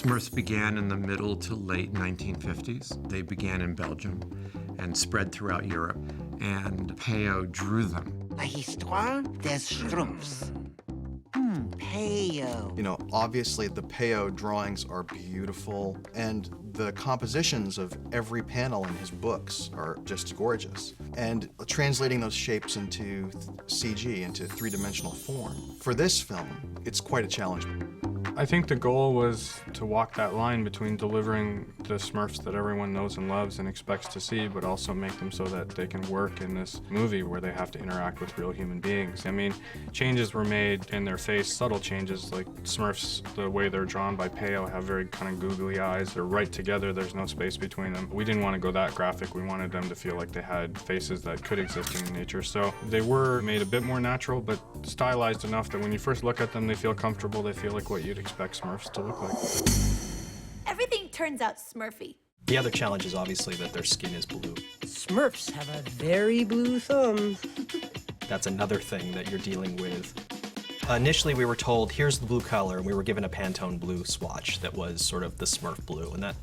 Smurfs began in the middle to late 1950s. They began in Belgium and spread throughout Europe, and Peyo drew them. La histoire des Schtroumpfs. Peyo. You know, obviously the Peyo drawings are beautiful, and the compositions of every panel in his books are just gorgeous. And translating those shapes into CG, into three-dimensional form, for this film, it's quite a challenge. I think the goal was to walk that line between delivering the Smurfs that everyone knows and loves and expects to see, but also make them so that they can work in this movie where they have to interact with real human beings. I mean, changes were made in their face, subtle changes, like Smurfs, the way they're drawn by Peyo, have very kind of googly eyes. They're right together, there's no space between them. We didn't want to go that graphic. We wanted them to feel like they had faces that could exist in nature. So they were made a bit more natural, but stylized enough that when you first look at them, they feel comfortable, they feel like what you'd expect Smurfs to look like. Everything turns out Smurfy. The other challenge is obviously that their skin is blue. Smurfs have a very blue thumb. That's another thing that you're dealing with. Initially, we were told, here's the blue color, and we were given a Pantone blue swatch that was sort of the Smurf blue, and that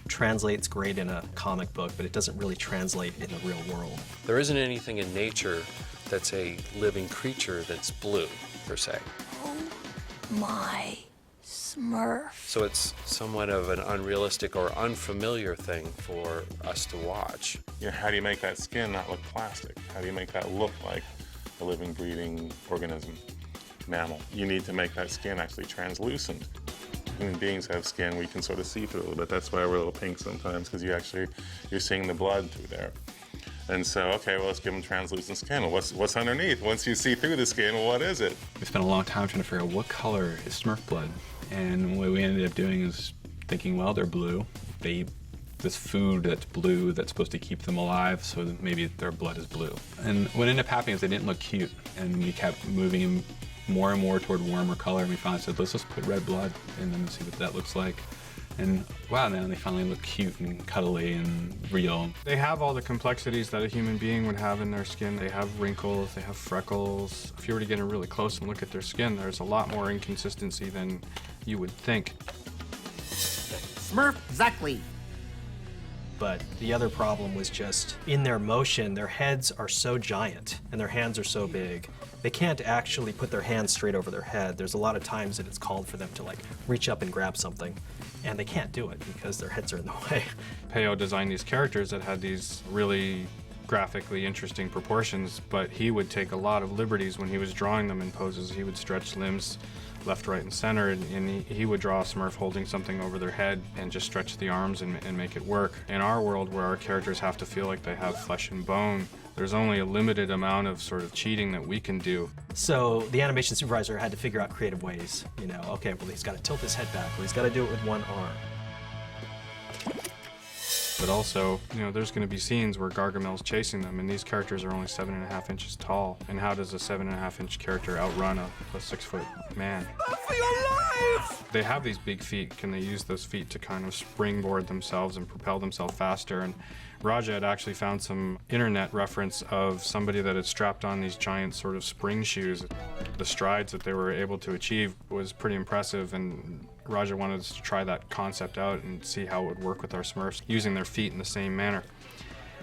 translates great in a comic book, but it doesn't really translate in the real world. There isn't anything in nature that's a living creature that's blue, per se. Oh my Smurf. So it's somewhat of an unrealistic or unfamiliar thing for us to watch. You know, how do you make that skin not look plastic? How do you make that look like a living, breathing organism, mammal? You need to make that skin actually translucent. Human beings have skin we can sort of see through a little bit. That's why we're a little pink sometimes, because you're seeing the blood through there. And so, okay, well, let's give them translucent skin. Well, what's underneath? Once you see through the skin, well, what is it? We spent a long time trying to figure out what color is Smurf blood. And what we ended up doing is thinking, well, they're blue. They eat this food that's blue that's supposed to keep them alive, so that maybe their blood is blue. And what ended up happening is they didn't look cute, and we kept moving them more and more toward warmer color, and we finally said, let's just put red blood in them and see what that looks like. And wow, now they finally look cute and cuddly and real. They have all the complexities that a human being would have in their skin. They have wrinkles, they have freckles. If you were to get in really close and look at their skin, there's a lot more inconsistency than you would think. Smurf Zuckley. But the other problem was just, in their motion, their heads are so giant and their hands are so big. They can't actually put their hands straight over their head. There's a lot of times that it's called for them to like reach up and grab something, and they can't do it because their heads are in the way. Peyo designed these characters that had these really graphically interesting proportions, but he would take a lot of liberties when he was drawing them in poses. He would stretch limbs left, right, and center, and he would draw a Smurf holding something over their head and just stretch the arms and make it work. In our world, where our characters have to feel like they have flesh and bone, there's only a limited amount of sort of cheating that we can do. So the animation supervisor had to figure out creative ways. You know, okay, well, he's got to tilt his head back, or he's got to do it with one arm. But also, you know, there's going to be scenes where Gargamel's chasing them, and these characters are only 7.5 inches tall. And how does a 7.5-inch character outrun a 6-foot man? Not for your life! They have these big feet. Can they use those feet to kind of springboard themselves and propel themselves faster? And Raja had actually found some internet reference of somebody that had strapped on these giant sort of spring shoes. The strides that they were able to achieve was pretty impressive, and Raja wanted us to try that concept out and see how it would work with our Smurfs, using their feet in the same manner.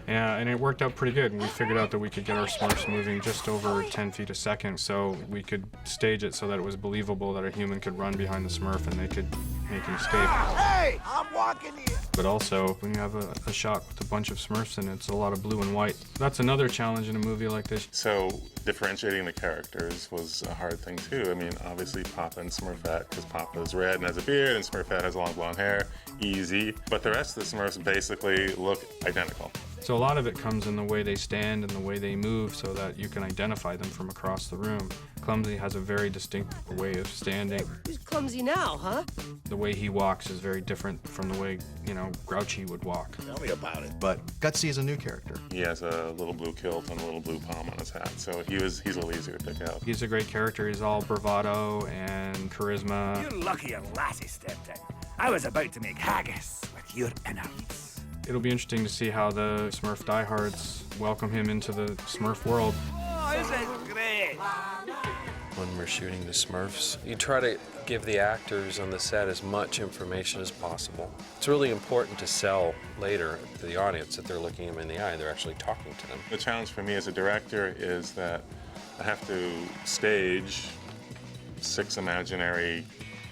And it worked out pretty good. And we figured out that we could get our Smurfs moving just over 10 feet a second, so we could stage it so that it was believable that a human could run behind the Smurf and they could make him escape. Hey, I'm walking here. But also, when you have a shot with a bunch of Smurfs in it, it's a lot of blue and white. That's another challenge in a movie like this. So differentiating the characters was a hard thing too. I mean, obviously Papa and Smurfette, because Papa is red and has a beard, and Smurfette has long blonde hair, easy. But the rest of the Smurfs basically look identical. So a lot of it comes in the way they stand and the way they move so that you can identify them from across the room. Clumsy has a very distinct way of standing. Who's clumsy now, huh? The way he walks is very different from the way, you know, Grouchy would walk. Tell me about it. But Gutsy is a new character. He has a little blue kilt and a little blue palm on his hat, so he's a little easier to pick out. He's a great character. He's all bravado and charisma. You're lucky your lassie stepped in. I was about to make haggis with your innards. It'll be interesting to see how the Smurf diehards welcome him into the Smurf world. Oh, isn't it great? when we're shooting the Smurfs. You try to give the actors on the set as much information as possible. It's really important to sell later to the audience that they're looking them in the eye, they're actually talking to them. The challenge for me as a director is that I have to stage 6 imaginary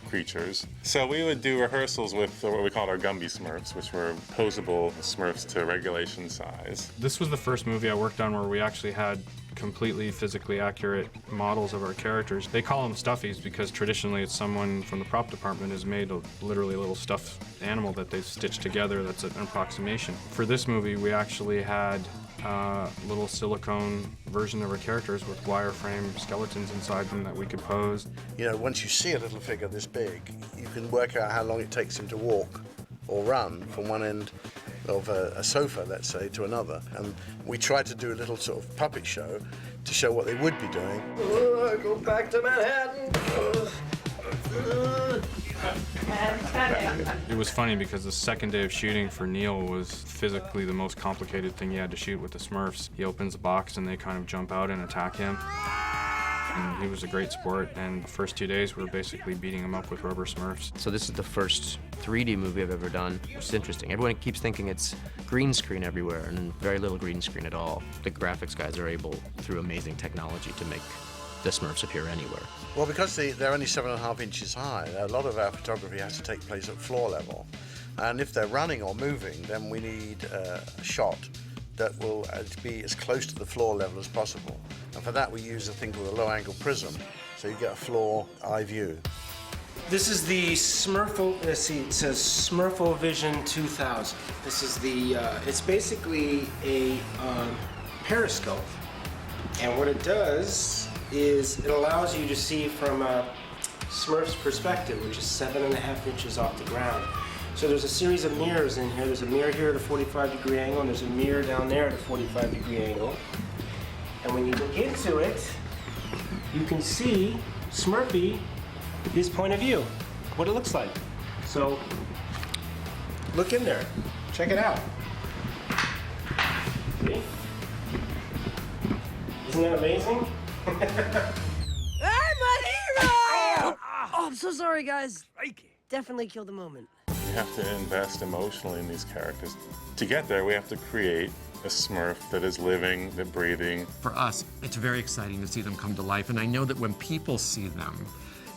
creatures. So we would do rehearsals with what we called our Gumby Smurfs, which were posable Smurfs to regulation size. This was the first movie I worked on where we actually had completely physically accurate models of our characters. They call them stuffies because traditionally it's someone from the prop department has made literally a little stuffed animal that they've stitched together that's an approximation. For this movie, we actually had a little silicone version of our characters with wireframe skeletons inside them that we could pose. You know, once you see a little figure this big, you can work out how long it takes him to walk or run from one end of a sofa, let's say, to another. And we tried to do a little sort of puppet show to show what they would be doing. Go back to Manhattan. It was funny because the second day of shooting for Neil was physically the most complicated thing he had to shoot with the Smurfs. He opens the box and they kind of jump out and attack him. And he was a great sport, and the first 2 days we were basically beating him up with rubber Smurfs. So this is the first 3D movie I've ever done, which is interesting. Everyone keeps thinking it's green screen everywhere, and very little green screen at all. The graphics guys are able, through amazing technology, to make the Smurfs appear anywhere. Well, because they're only 7.5 inches high, a lot of our photography has to take place at floor level. And if they're running or moving, then we need a shot that will be as close to the floor level as possible. And for that, we use a thing called a low-angle prism, so you get a floor eye view. This is the Smurfo, let's see, it says Smurfo Vision 2000. This is the, it's basically a periscope. And what it does is it allows you to see from a Smurf's perspective, which is 7.5 inches off the ground. So there's a series of mirrors in here. There's a mirror here at a 45-degree angle, and there's a mirror down there at a 45-degree angle. And when you look into it, you can see Smurfy, his point of view, what it looks like. So look in there. Check it out. See? Isn't that amazing? I'm a hero! Oh, I'm so sorry, guys. Definitely killed the moment. We have to invest emotionally in these characters. To get there, we have to create a Smurf that is living, that breathing. For us, it's very exciting to see them come to life, and I know that when people see them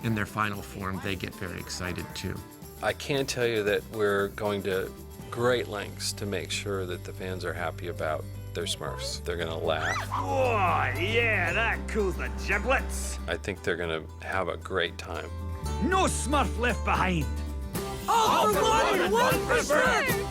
in their final form, they get very excited too. I can tell you that we're going to great lengths to make sure that the fans are happy about their Smurfs. They're gonna laugh. Oh, yeah, that cools the giblets. I think they're gonna have a great time. No Smurf left behind. All for one, 1%!